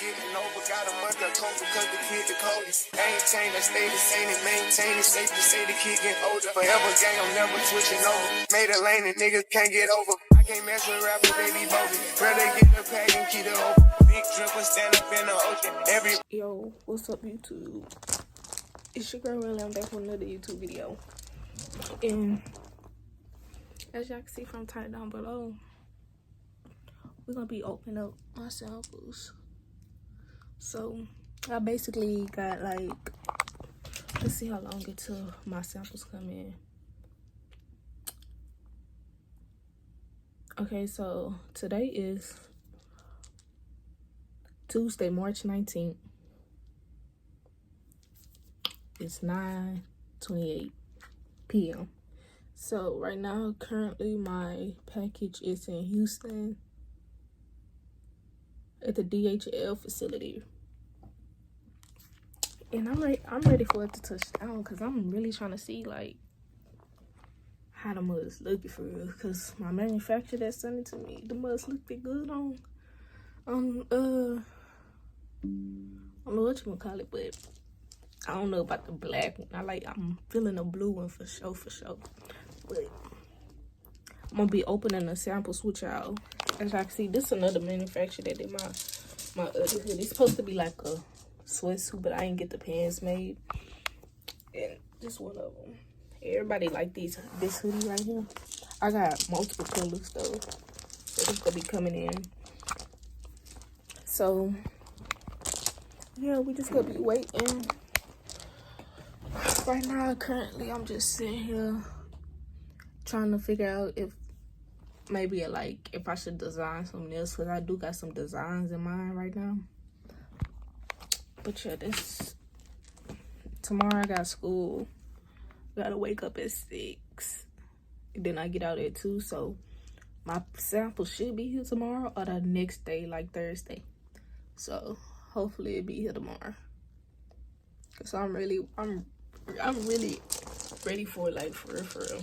getting over. Got a month of comfort cause the kid the coldest. Ain't changed, I stay the same and maintain it. Safe to say the kid getting older. Forever gang, I'm never switching over. Made a lane and niggas can't get over. I can't mess with rappers, they be bogus. Rather get the pack and keep it open. Big dripper stand up in the ocean. Yo, what's up YouTube? It's your girl Wrld. I'm back with another YouTube video. And as y'all can see from the title down below, we're gonna be opening up my samples. So I basically got like, let's see how long until my samples come in. Okay, so today is Tuesday, March 19th. It's 9:28 p.m. So right now, currently my package is in Houston at the DHL facility. And I'm ready for it to touch down because I'm really trying to see like how the mugs looking for real. Because my manufacturer that sent it to me, the mugs look pretty good on what you gonna call it, but I don't know about the black one. I'm feeling the blue one for sure. But I'm gonna be opening the samples with y'all. As y'all can see, this is another manufacturer that did my other hoodie. It's supposed to be like a sweatsuit, but I ain't get the pants made. And just one of them. Everybody like this hoodie right here. I got multiple colors though, so it's gonna be coming in. So yeah, we just gonna be waiting. Right now, currently, I'm just sitting here trying to figure out if I should design something else, because I do got some designs in mind right now. But yeah, tomorrow I got school. Gotta wake up at 6. And then I get out at 2, so my sample should be here tomorrow or the next day, like Thursday. So hopefully it'll be here tomorrow. Cause I'm really ready for it, like for real.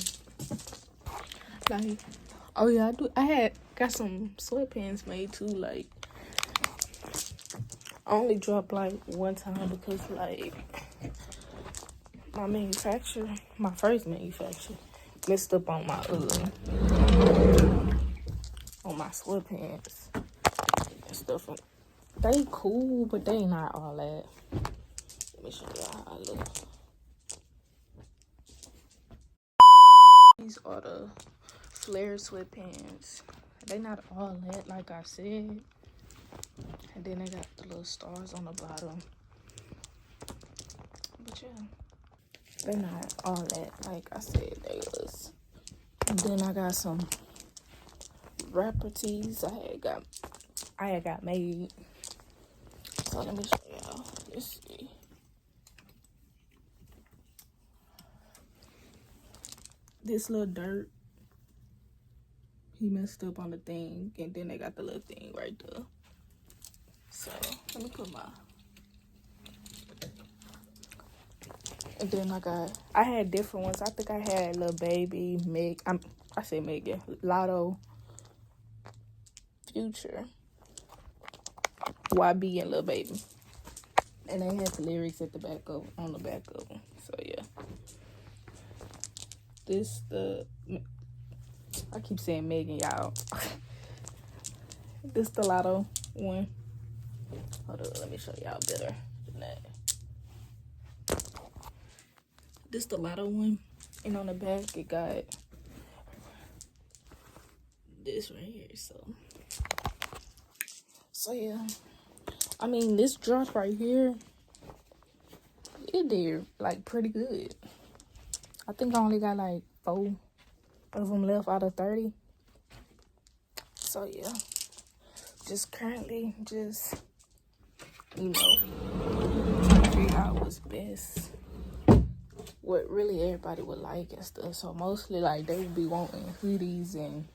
Like, oh yeah, I got some sweatpants made too. Like, I only dropped like one time because like my first manufacturer messed up on my sweatpants and stuff. They cool, but they not all that. Let me show y'all how I look. These are the flare sweatpants. They not all that, like I said. And then they got the little stars on the bottom. But yeah, they not all that, like I said they was. And then I got some rapper tees I had got made. So let me show y'all. Let's see. This little dirt, he messed up on the thing, and then they got the little thing right there. So let me put and then I had different ones. I think I had Lil Baby, I say Megan, Lotto, Future, YB, and Lil Baby. And they had the lyrics at the back on the back of them. So yeah. I keep saying Megan, y'all. This the Lotto one. Hold on, let me show y'all better than that. This the Lotto one. And on the back, it got this right here. So yeah. I mean, this drop right here, it did like pretty good. I think I only got like 4 of them left out of 30. So yeah, just currently trying to figure out what's best, what really everybody would like and stuff. So mostly like they would be wanting hoodies and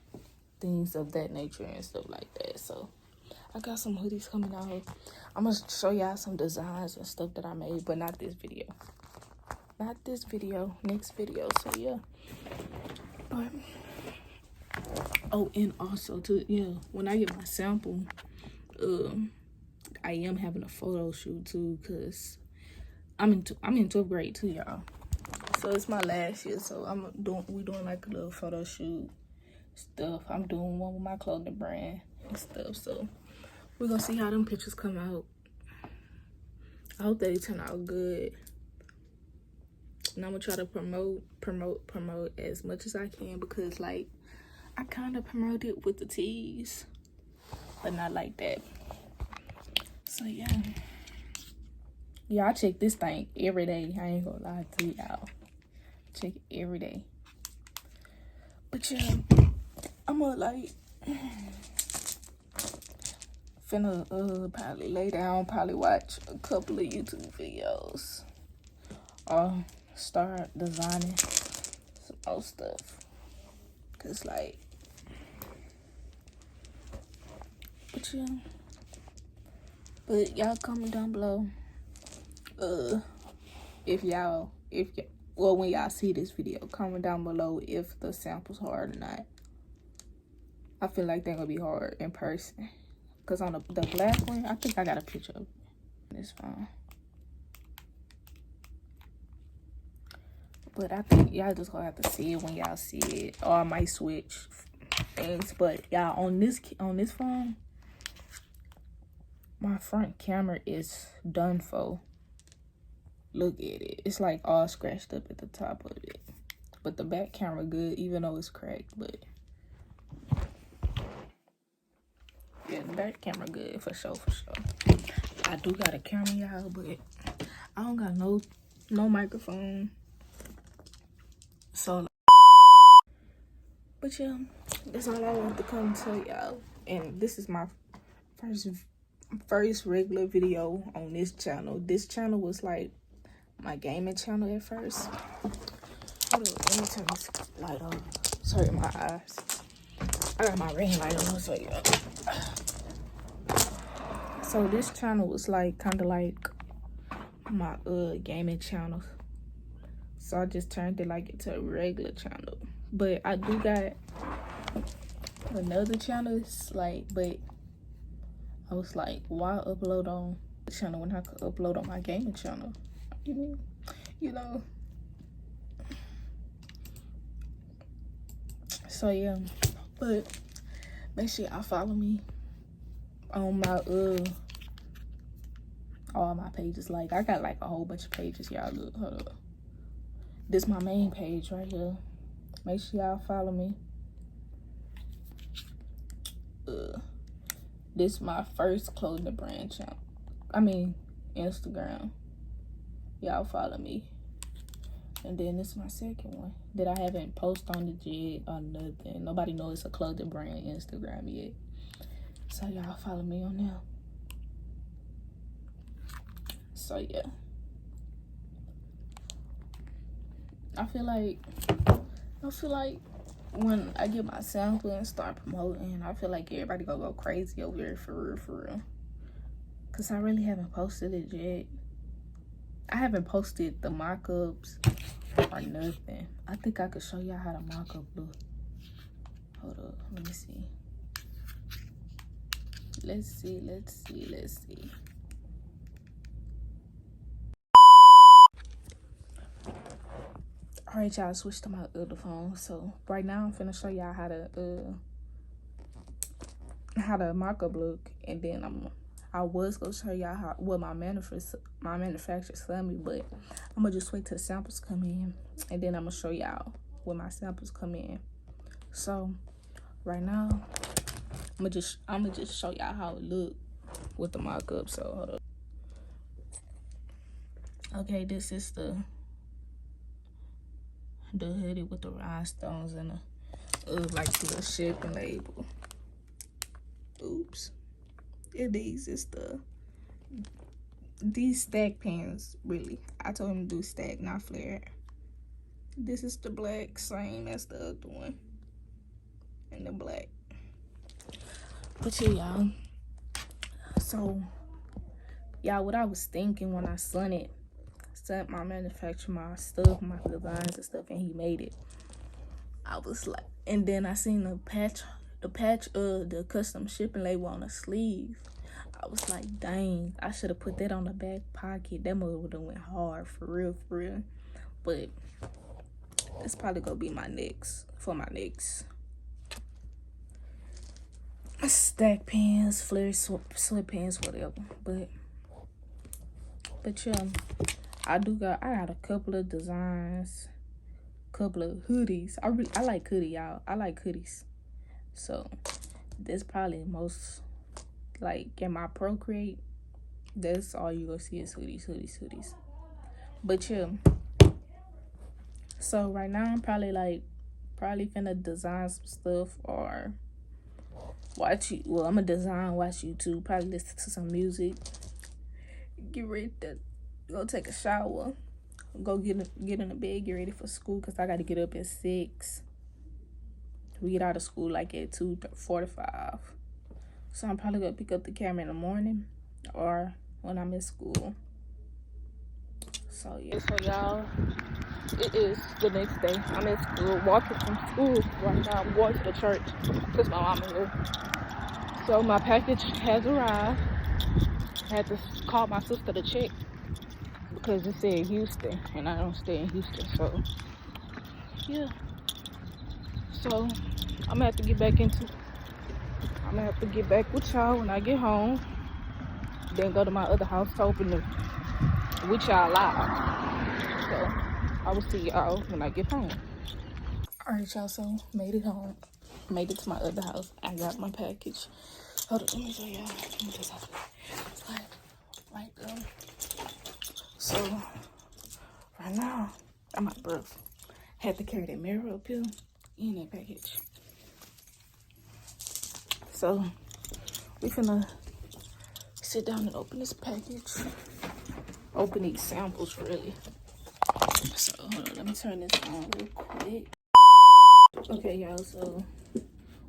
things of that nature and stuff like that. So I got some hoodies coming out. I'm gonna show y'all some designs and stuff that I made, but not this video. Not this video, next video. So yeah. But oh, and also too, yeah, when I get my sample, I am having a photo shoot too, cause I'm in 12th grade too, y'all. So it's my last year, so we doing like a little photo shoot stuff. I'm doing one with my clothing brand and stuff. So we're gonna see how them pictures come out. I hope they turn out good. And I'm gonna try to promote as much as I can, because like I kind of promoted with the tees, but not like that. So yeah. Yeah, I check this thing every day. I ain't gonna lie to y'all. Check it every day. But yeah, I'm gonna like finna probably lay down, probably watch a couple of YouTube videos, or start designing some more stuff. Cause like, but yeah. But y'all comment down below. When y'all see this video, comment down below if the sample's hard or not. I feel like they're gonna be hard in person. Cause on the black one, I think I got a picture of it. It's fine. But I think y'all just gonna have to see it when y'all see it. Or I might switch things. But y'all, on this phone, my front camera is done for. Look at it. It's like all scratched up at the top of it. But the back camera good, even though it's cracked. But yeah, the back camera good for sure. I do got a camera, y'all, but I don't got no microphone. So, but yeah, that's all I wanted to come tell y'all. And this is my first regular video on this channel. This channel was like my gaming channel at first. Hold on, let me turn this light on. Sorry, my eyes. I got my ring light on, so yeah. So this channel was like kind of like my gaming channel. So I just turned it like into a regular channel. But I do got another channel. It's like, but I was like, why upload on the channel when I could upload on my gaming channel? You know. So yeah, but make sure y'all follow me on my all my pages. Like I got like a whole bunch of pages, y'all. Look, hold up. This my main page right here. Make sure y'all follow me. This my first clothing brand channel. I mean Instagram. Y'all follow me. And then this is my second one that I haven't posted on the jig or nothing. Nobody knows it's a clothing brand Instagram yet. So y'all follow me on there. So yeah. I feel like when I get my sample and start promoting, I feel like everybody gonna go crazy over here for real. Cause I really haven't posted it yet. I haven't posted the mock-ups or nothing. I think I could show y'all how the mock-up look. Hold up, let me see. Let's see. All right, y'all, switch to my other phone. So right now I'm finna show y'all how the mock-up look, and then I was gonna show y'all what my manufacturer sent me, but I'm gonna just wait till the samples come in, and then I'm gonna show y'all when my samples come in. So right now I'm gonna just show y'all how it look with the mock-up. So hold up. Okay, this is the hoodie with the rhinestones and like the shipping label. Oops. These stack pants, really. I told him to do stack, not flare. This is the black, same as the other one. And the black. But yeah, y'all. So, y'all, what I was thinking when I sent my manufacturer my stuff, my designs and stuff, and he made it. I was like, and then I seen the patch of the custom shipping label on the sleeve. I was like, dang, I should have put that on the back pocket. That mother would have went hard, for real, for real. But it's probably gonna be my next, for my next. Stack pants, flare sweatpants, whatever. But yeah, I got a couple of designs, couple of hoodies. I like hoodie, y'all. I like hoodies. So this probably most, like, in my Procreate, that's all you gonna see is hoodies. But yeah, so right now I'm probably finna design some stuff or I'm gonna design, watch YouTube, probably listen to some music, get ready to go take a shower, go get in the bed, get ready for school, because I gotta get up at 6. We get out of school like at 2:45. So I'm probably gonna pick up the camera in the morning or when I'm in school. So yeah. So y'all, it is the next day. I'm at school, walking from school right now. I'm going to the church because my mom is here. So my package has arrived. I had to call my sister to check because it said Houston and I don't stay in Houston. So yeah. So I'm gonna have to get back with y'all when I get home. Then go to my other house to open it with y'all live. So I will see y'all when I get home. Alright, y'all, so made it home. Made it to my other house. I got my package. Hold on, let me show y'all. Right there. So right now, I'm at birth. Had to carry that mirror up here in that package. So we finna sit down and open this package. Open these samples, really. So hold on, let me turn this on real quick. Okay, y'all, so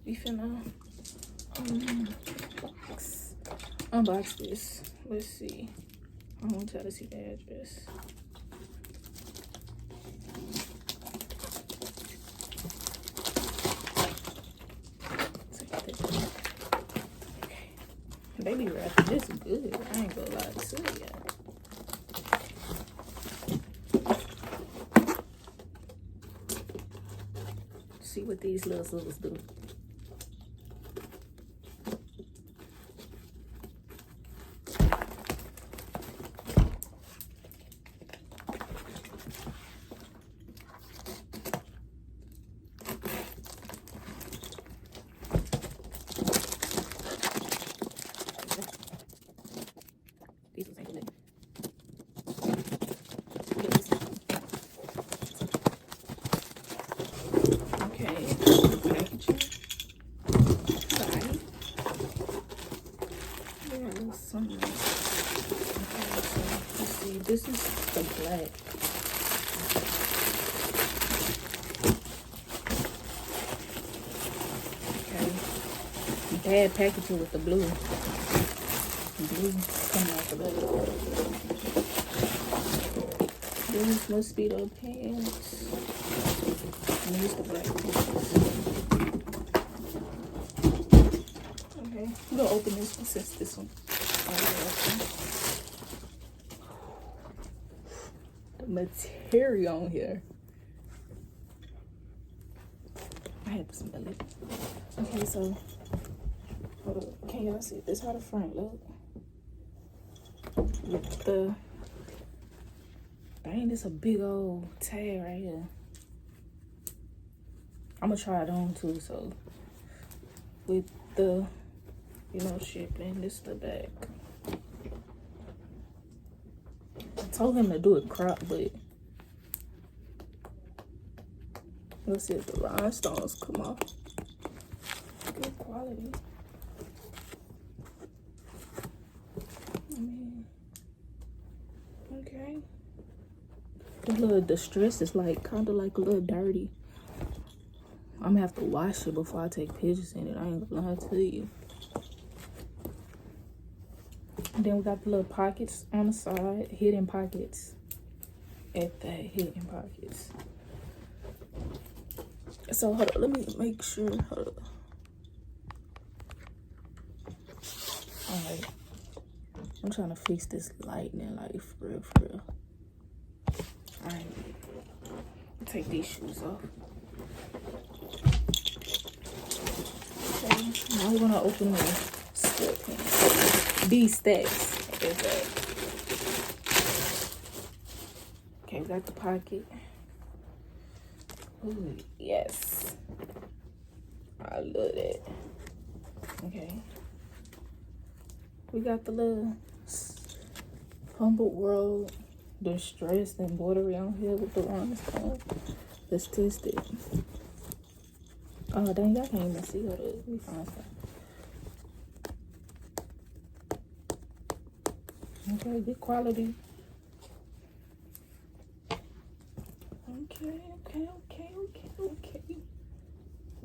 we finna unbox this. Let's see. I want y'all to see the address. Okay. Baby wrapping this good. I ain't gonna lie to you. See what these little scissors do. These was ain't okay, packaging. Side. Yeah, something. Okay, so let's see. This is the black. Okay. Bad packaging with the blue. Blue coming out the bag. These mosquito pants. And these the black pants. Okay, I'm gonna open this one since this one. The material on here. I had to smell it. Okay, so hold up. Can y'all see this? How the front look? With the dang, this a big old tag right here. I'm gonna try it on too. So with the, you know, shipping, this the back. I told him to do it crop, but let's see if the rhinestones come off. Good quality. I mean, okay. The little distress is like kind of like a little dirty. I'm gonna have to wash it before I take pictures in it. I ain't gonna lie to you. And then we got the little pockets on the side, hidden pockets. At that, hidden pockets. So hold on, let me make sure. Hold on. All right. I'm trying to fix this lightning, like, for real, for real. Alright. Take these shoes off. Okay, now we're gonna open the sweatpants. These stacks. Okay, we got the pocket. Ooh, yes. I love that. Okay. We got the little humble world distressed embroidery on here with the rhinestone. Let's test it. Oh dang, y'all can't even see what it is. We find stuff. Okay, good quality. Okay.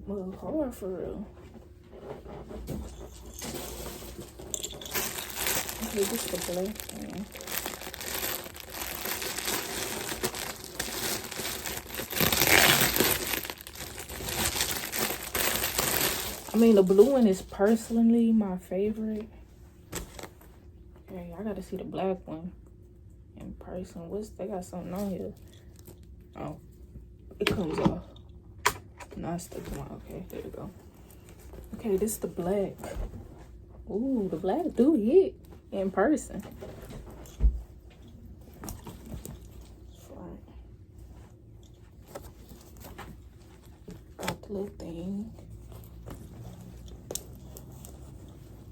Well, hard for real. Okay, this is the black one. I mean, the blue one is personally my favorite. Okay, I gotta see the black one in person. They got something on here. Oh, it comes off. Now it's sticking out. Okay, there we go. Okay, this is the black. Ooh, the black do hit in person. Got the little thing.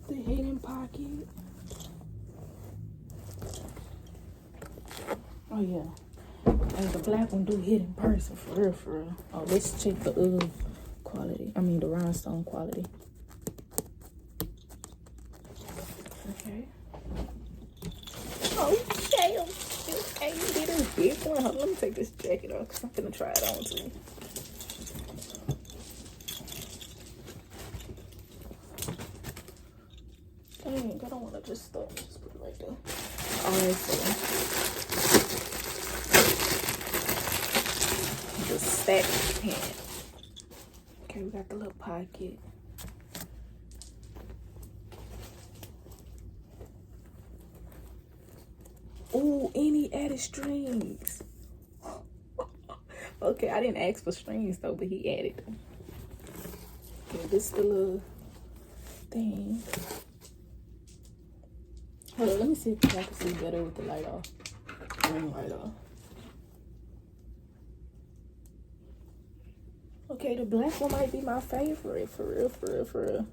The hidden pocket. Oh yeah. And the black one do hit in person, for real, for real. Oh, let's check the quality. I mean the rhinestone quality. Okay. Okay, you did a big one. Hold on, let me take this jacket off because I'm gonna try it on too. Dang, I don't want to just stop. Just put it right there. Alright, so the stack pant. Okay, we got the little pocket. Ooh, any added strings. Okay, I didn't ask for strings though, but he added them. Okay, this is the little thing. Hold on, let me see if I can see better with the light off. Ring light off. Okay, the black one might be my favorite, for real, for real, for real.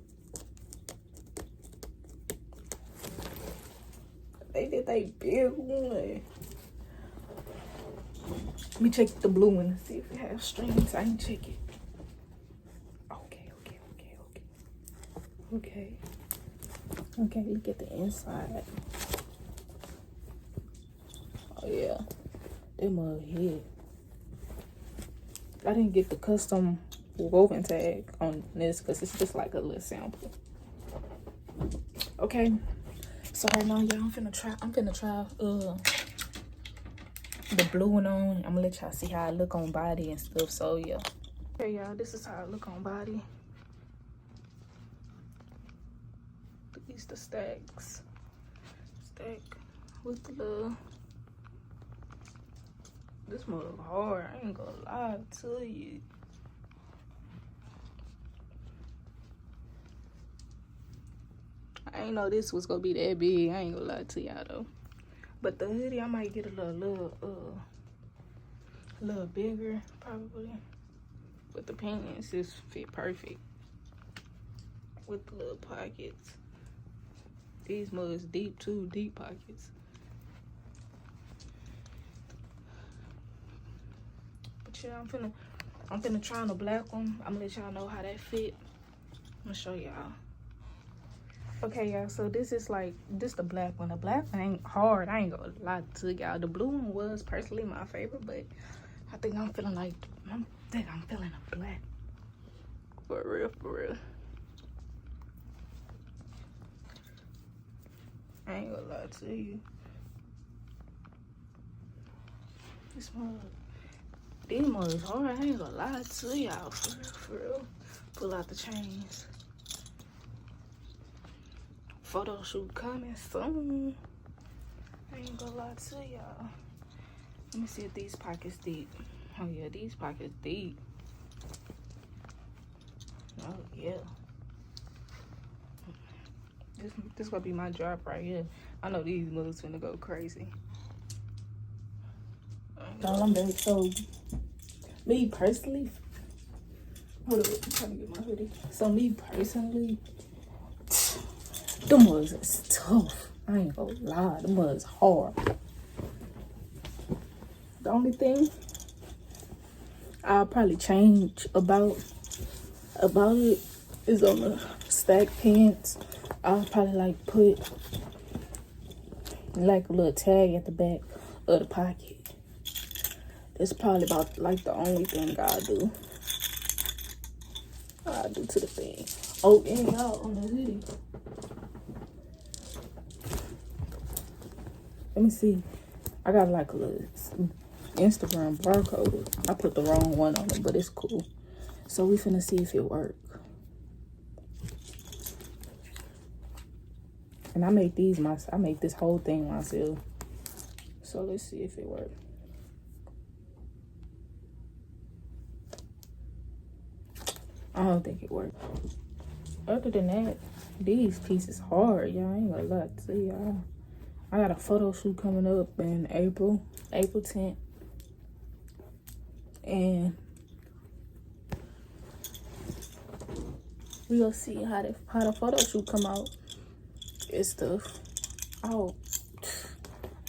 They did they big one. Let me check the blue one and see if it has strings. I ain't check it. Okay, look at the inside. Oh yeah, they mug hit. I didn't get the custom woven tag on this because it's just like a little sample. Okay, so right now, y'all, I'm finna try the blue one on. I'm gonna let y'all see how I look on body and stuff. So yeah. Okay, y'all, this is how I look on body. These the stacks. Stack with the little. This mug hard. I ain't gonna lie to you. I ain't know this was gonna be that big. I ain't gonna lie to y'all though. But the hoodie, I might get a little bigger probably. But the pants just fit perfect with the little pockets. These mugs deep too, deep pockets. But yeah, I'm finna try on the black one. I'm gonna let y'all know how that fit. I'm gonna show y'all. Okay, y'all, so this the black one. The black one ain't hard. I ain't gonna lie to y'all. The blue one was personally my favorite, but I think I'm feeling a black. For real, for real. I ain't gonna lie to you. This mug, these mugs hard. I ain't gonna lie to y'all. For real, for real. Pull out the chains. Photo shoot coming soon. I ain't gonna lie to y'all. Let me see if these pockets deep. Oh yeah, these pockets deep. Oh yeah. This gonna be my drop right here. I know these moves finna go crazy. I'm back. So me personally, hold on, I'm trying to get my hoodie. So me personally, them mugs is tough. I ain't gonna lie, them mugs hard. The only thing I'll probably change about it is on the stack pants. I'll probably like put like a little tag at the back of the pocket. It's probably about like the only thing I'll do to the thing. Oh, and y'all on the hoodie. Let me see. I got like a little Instagram barcode. I put the wrong one on it, but it's cool. So we finna see if it work. And I make this whole thing myself. So let's see if it works. I don't think it worked. Other than that, these pieces hard, y'all. I ain't gonna lie to y'all. I got a photo shoot coming up in April 10th. And we gonna see how the photo shoot come out. It's stuff. Oh,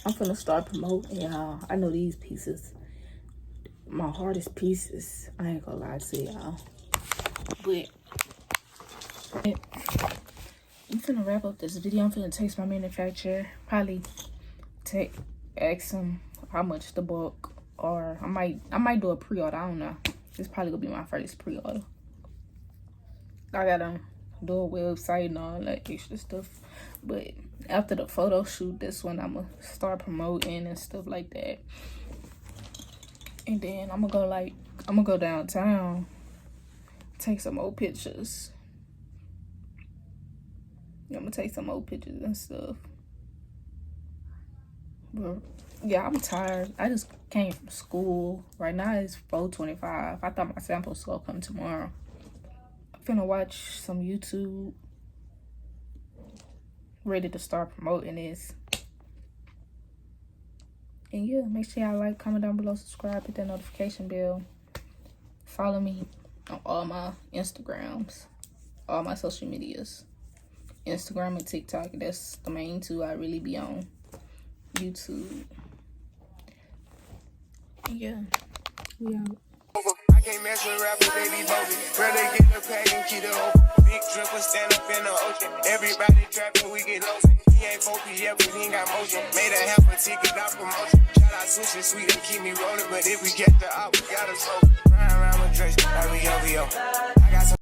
I'm finna start promoting y'all. I know these pieces, my hardest pieces. I ain't gonna lie to y'all. But I'm finna wrap up this video. I'm finna text my manufacturer. Probably ask them how much the bulk, or I might do a pre-order. I don't know. This probably gonna be my first pre-order. I gotta do a website and all that extra stuff. But after the photo shoot, this one I'ma start promoting and stuff like that. And then I'm gonna go downtown, take some old pictures. I'm gonna take some old pictures and stuff. But yeah, I'm tired. I just came from school. Right now it's 4:25. I thought my samples gonna come tomorrow. I'm finna watch some YouTube. Ready to start promoting this. And yeah, make sure y'all like, comment down below, subscribe, hit that notification bell. Follow me on all my Instagrams, all my social medias. Instagram and TikTok, that's the main two I really be on. YouTube. Yeah, we out. I can't mess with rappers, they be bogus. Rather get the pack and keep it open. Big dripper stand up in the ocean. Everybody trapping, we get lost. He ain't focused yet, but he ain't got motion. Made a half a ticket, not promotion. Shout out Sushi Sweet and keep me rolling. But if we get the out, we gotta slow. Ryan around with Drake, like we OVO. I got some